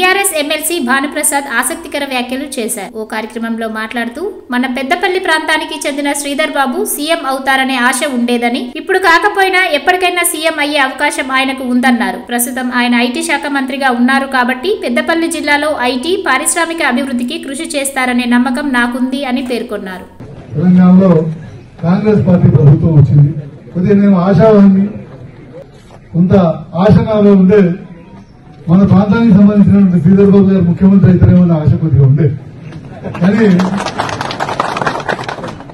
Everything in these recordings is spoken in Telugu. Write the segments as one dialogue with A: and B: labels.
A: టీఆర్ఎస్ ఎమ్మెల్సీ భానుప్రసాద్ ఆసక్తికర వ్యాఖ్యలు చేశారు. ఓ కార్యక్రమంలో మాట్లాడుతూ మన పెద్దపల్లి ప్రాంతానికి చెందిన శ్రీధర్ బాబు సీఎం అవుతారనే ఆశ ఉండేదని, ఇప్పుడు కాకపోయినా ఎప్పటికైనా సీఎం అయ్యే అవకాశం ఆయనకు ఉందన్నారు. ప్రస్తుతం ఆయన ఐటీ శాఖ మంత్రిగా ఉన్నారు కాబట్టి పెద్దపల్లి జిల్లాలో ఐటీ పారిశ్రామిక అభివృద్ధికి కృషి చేస్తారనే నమ్మకం నాకుంది అని పేర్కొన్నారు.
B: తెలంగాణలో కాంగ్రెస్ పార్టీ ప్రభుత్వం వచ్చింది. కొద్దిగా నేను ఆశావాన్ని కొంత ఆశనాలో ఉండే మన ప్రాంతానికి సంబంధించినటువంటి శ్రీధర్ బాబు గారు ముఖ్యమంత్రి అయితేనేమన్న ఆశ కొద్దిగా ఉండే, కానీ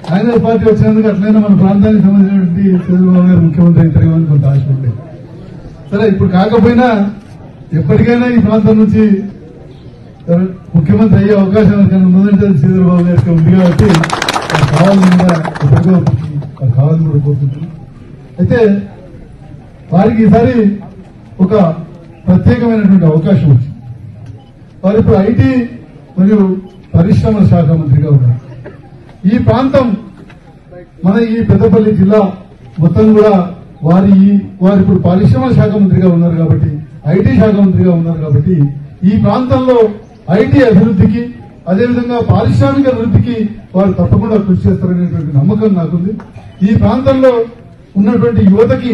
B: కాంగ్రెస్ పార్టీ వచ్చినందుకు అట్లయినా మన ప్రాంతానికి సంబంధించినటువంటి శ్రీధర్ బాబు గారు ముఖ్యమంత్రి అయితేనేమని కొంత ఆశ ఉండే. సరే, ఇప్పుడు కాకపోయినా ఎప్పటికైనా ఈ ప్రాంతం నుంచి ముఖ్యమంత్రి అయ్యే అవకాశం ఉన్నదంటే శ్రీధర్ బాబు గారికి ఉంది కాబట్టి కావాలని కూడా కోరుకుంటున్నాం. అయితే వారికి ఈసారి ఒక ప్రత్యేకమైనటువంటి అవకాశం వచ్చింది. వారు ఇప్పుడు ఐటీ మరియు పరిశ్రమల శాఖ మంత్రిగా ఉన్నారు. ఈ ప్రాంతం మన ఈ పెద్దపల్లి జిల్లా మొత్తం కూడా వారు ఇప్పుడు పరిశ్రమల శాఖ మంత్రిగా ఉన్నారు కాబట్టి, ఐటీ శాఖ మంత్రిగా ఉన్నారు కాబట్టి ఈ ప్రాంతంలో ఐటీ అభివృద్ధికి అదేవిధంగా పారిశ్రామిక అభివృద్ధికి వారు తప్పకుండా కృషి చేస్తారనేటువంటి నమ్మకం నాకుంది. ఈ ప్రాంతంలో ఉన్నటువంటి యువతకి